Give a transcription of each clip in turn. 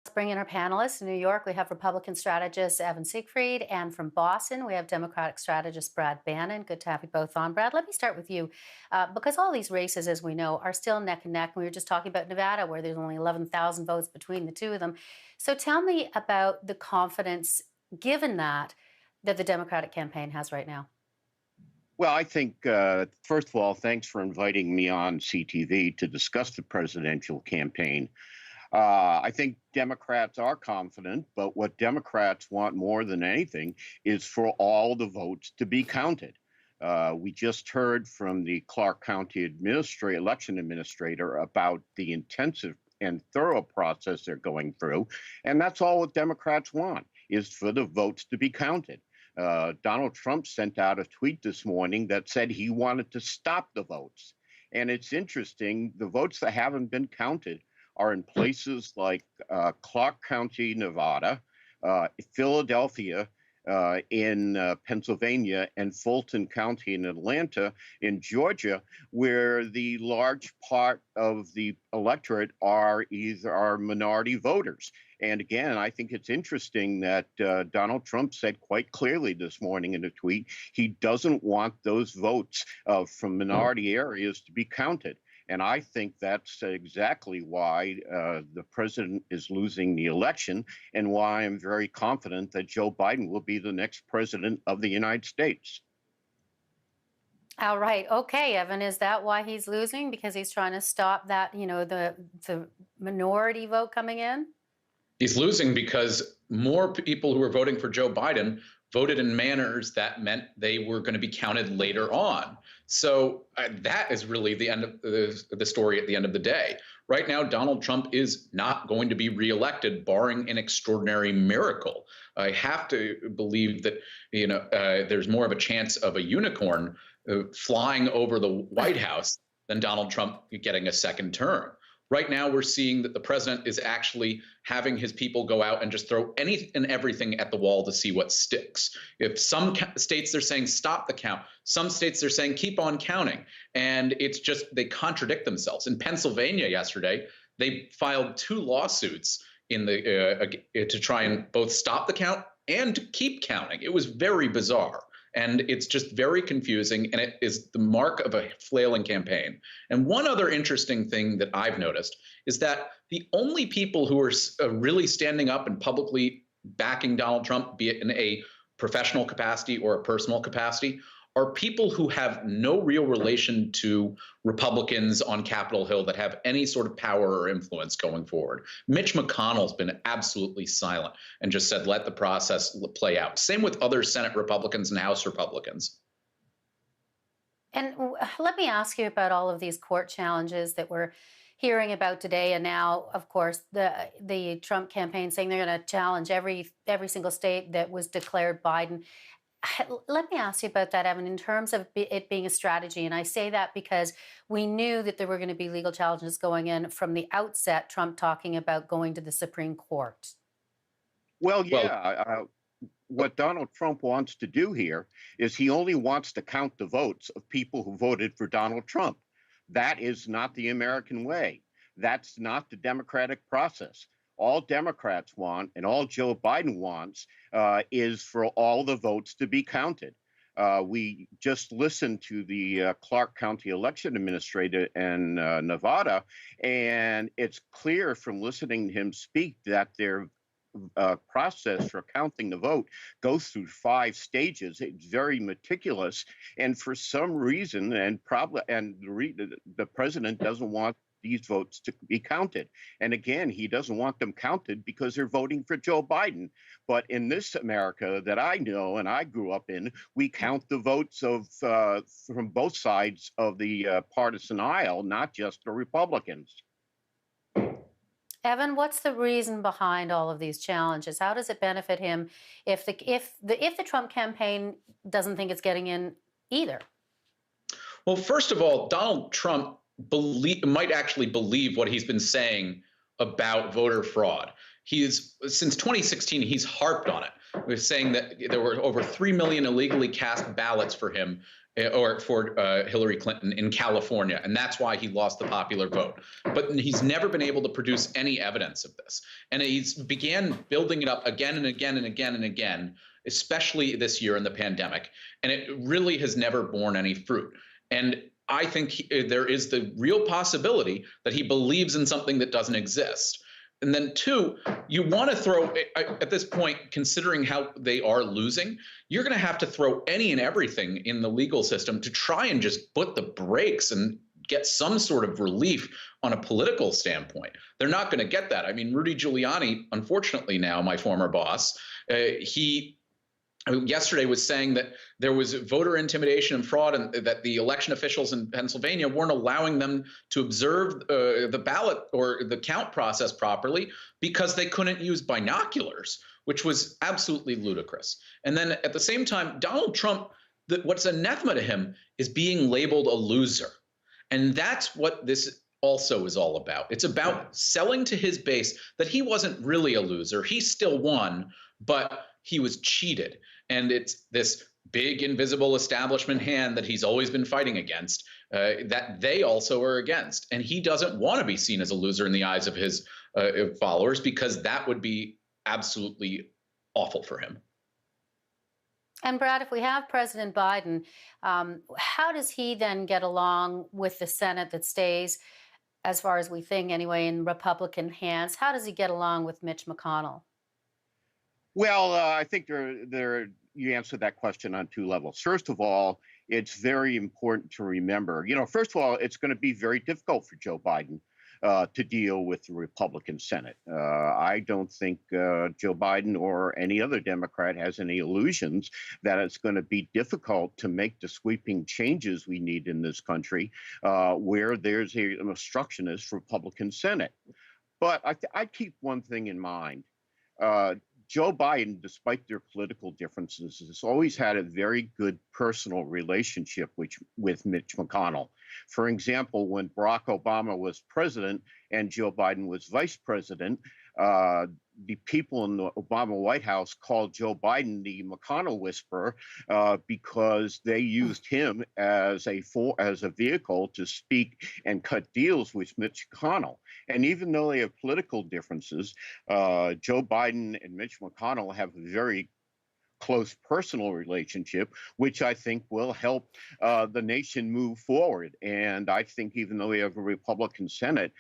Let's bring in our panelists. In New York, we have Republican strategist Evan Siegfried, and from Boston, we have Democratic strategist Brad Bannon. Good to have you both on. Brad, let me start with you, because all these races, as we know, are still neck and neck. We were just talking about Nevada, where there's only 11,000 votes between the two of them. So tell me about the confidence, given that the Democratic campaign has right now. Well, I think, first of all, thanks for inviting me on CTV to discuss the presidential campaign. I think Democrats are confident, but what Democrats want more than anything is for all the votes to be counted. We just heard from the Clark County election administrator about the intensive and thorough process they're going through, and that's all what Democrats want, is for the votes to be counted. Donald Trump sent out a tweet this morning that said he wanted to stop the votes. And it's interesting, the votes that haven't been counted are in places like Clark County, Nevada, Philadelphia, in Pennsylvania, and Fulton County in Atlanta, in Georgia, where the large part of the electorate are minority voters. And again, I think it's interesting that Donald Trump said quite clearly this morning in a tweet he doesn't want those votes from minority areas to be counted. And I think that's exactly why the president is losing the election, and why I'm very confident that Joe Biden will be the next president of the United States. All right. Okay, Evan, is that why he's losing? Because he's trying to stop that, the minority vote coming in? He's losing because more people who are voting for Joe Biden voted in manners that meant they were going to be counted later on. So that is really the end of the story at the end of the day. Right now, Donald Trump is not going to be reelected, barring an extraordinary miracle. I have to believe that there's more of a chance of a unicorn flying over the White House than Donald Trump getting a second term. Right now, we're seeing that the president is actually having his people go out and just throw anything and everything at the wall to see what sticks. If some states they're saying stop the count, some states they're saying keep on counting. And it's just they contradict themselves. In Pennsylvania yesterday, they filed 2 lawsuits to try and both stop the count and to keep counting. It was very bizarre. And it's just very confusing, and it is the mark of a flailing campaign. And one other interesting thing that I've noticed is that the only people who are really standing up and publicly backing Donald Trump, be it in a professional capacity or a personal capacity, are people who have no real relation to Republicans on Capitol Hill that have any sort of power or influence going forward. Mitch McConnell's been absolutely silent and just said, let the process play out. Same with other Senate Republicans and House Republicans. And let me ask you about all of these court challenges that we're hearing about today. And now, of course, the Trump campaign saying they're going to challenge every single state that was declared Biden. Let me ask you about that, Evan, in terms of it being a strategy. And I say that because we knew that there were going to be legal challenges going in from the outset, Trump talking about going to the Supreme Court. Well, yeah. What Donald Trump wants to do here is he only wants to count the votes of people who voted for Donald Trump. That is not the American way. That's not the democratic process. All Democrats want and all Joe Biden wants is for all the votes to be counted. We just listened to the Clark County election administrator in Nevada, and it's clear from listening to him speak that their process for counting the vote goes through 5 stages. It's very meticulous, and for some reason, the president doesn't want these votes to be counted. And again, he doesn't want them counted because they're voting for Joe Biden. But in this America that I know and I grew up in, we count the votes from both sides of the partisan aisle, not just the Republicans. Evan, what's the reason behind all of these challenges? How does it benefit him if the Trump campaign doesn't think it's getting in either? Well, first of all, Donald Trump might actually believe what he's been saying about voter fraud. Since 2016, he's harped on it. He was saying that there were over 3 million illegally cast ballots for him or for Hillary Clinton in California, and that's why he lost the popular vote. But he's never been able to produce any evidence of this, and he's began building it up again and again and again and again, especially this year in the pandemic, and it really has never borne any fruit. And I think there is the real possibility that he believes in something that doesn't exist. And then two, you want to throw, at this point, considering how they are losing, you're going to have to throw any and everything in the legal system to try and just put the brakes and get some sort of relief on a political standpoint. They're not going to get that. I mean, Rudy Giuliani, unfortunately now, my former boss, he yesterday was saying that there was voter intimidation and fraud, and that the election officials in Pennsylvania weren't allowing them to observe the ballot or the count process properly because they couldn't use binoculars, which was absolutely ludicrous. And then at the same time, Donald Trump, what's anathema to him is being labeled a loser. And that's what this also is all about. It's about selling to his base that he wasn't really a loser. He still won, but he was cheated. And it's this big invisible establishment hand that he's always been fighting against, that they also are against. And he doesn't want to be seen as a loser in the eyes of his followers, because that would be absolutely awful for him. And Brad, if we have President Biden, how does he then get along with the Senate that stays, as far as we think anyway, in Republican hands? How does he get along with Mitch McConnell? Well, I think you answered that question on two levels. First of all, it's very important to remember, first of all, it's going to be very difficult for Joe Biden to deal with the Republican Senate. I don't think Joe Biden or any other Democrat has any illusions that it's going to be difficult to make the sweeping changes we need in this country where there's an obstructionist Republican Senate. But I keep one thing in mind. Joe Biden, despite their political differences, has always had a very good personal relationship with Mitch McConnell. For example, when Barack Obama was president and Joe Biden was vice president, the people in the Obama White House called Joe Biden the McConnell whisperer because they used him as a vehicle to speak and cut deals with Mitch McConnell. And even though they have political differences, Joe Biden and Mitch McConnell have a very close personal relationship, which I think will help the nation move forward. And I think even though we have a Republican Senate,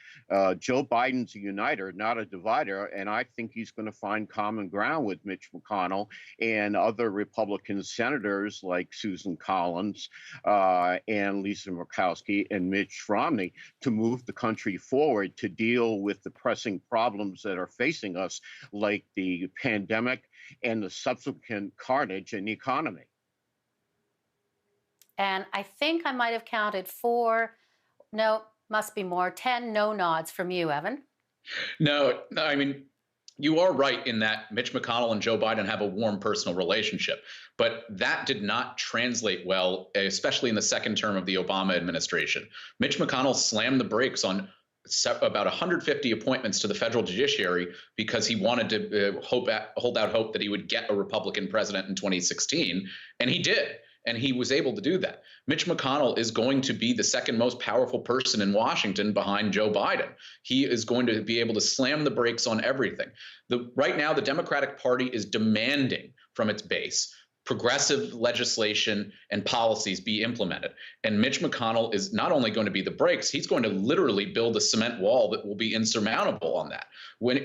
Joe Biden's a uniter, not a divider. And I think he's going to find common ground with Mitch McConnell and other Republican senators like Susan Collins and Lisa Murkowski and Mitch Romney to move the country forward to deal with the pressing problems that are facing us, like the pandemic and the subsequent carnage in the economy. And I think I might have counted 10 no nods from you, Evan. No, I mean, you are right in that Mitch McConnell and Joe Biden have a warm personal relationship, but that did not translate well, especially in the second term of the Obama administration. Mitch McConnell slammed the brakes on about 150 appointments to the federal judiciary because he wanted to hold out hope that he would get a Republican president in 2016. And he did. And he was able to do that. Mitch McConnell is going to be the second most powerful person in Washington behind Joe Biden. He is going to be able to slam the brakes on everything. Right now, the Democratic Party is demanding from its base progressive legislation and policies be implemented. And Mitch McConnell is not only going to be the brakes, he's going to literally build a cement wall that will be insurmountable on that.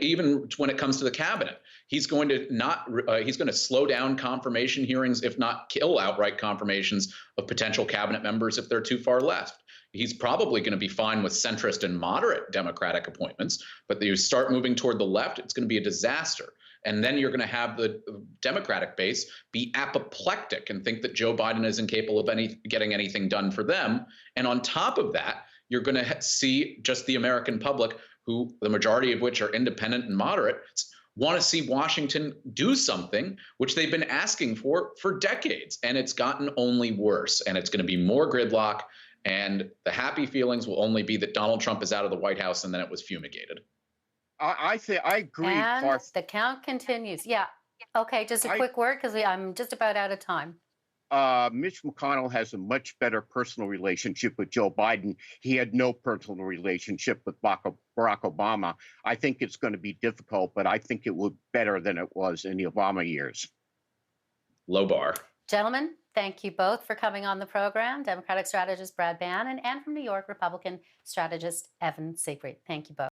Even when it comes to the cabinet, he's going to slow down confirmation hearings, if not kill outright confirmations of potential cabinet members if they're too far left. He's probably going to be fine with centrist and moderate Democratic appointments, but you start moving toward the left, it's going to be a disaster. And then you're going to have the Democratic base be apoplectic and think that Joe Biden is incapable of getting anything done for them. And on top of that, you're going to see just the American public, who the majority of which are independent and moderate, want to see Washington do something which they've been asking for decades. And it's gotten only worse. And it's going to be more gridlock. And the happy feelings will only be that Donald Trump is out of the White House and then it was fumigated. I agree. And the count continues. Yeah. Okay, just a quick word because I'm just about out of time. Mitch McConnell has a much better personal relationship with Joe Biden. He had no personal relationship with Barack Obama. I think it's going to be difficult, but I think it will be better than it was in the Obama years. Low bar. Gentlemen, thank you both for coming on the program. Democratic strategist Brad Bannon and from New York, Republican strategist Evan Siegfried. Thank you both.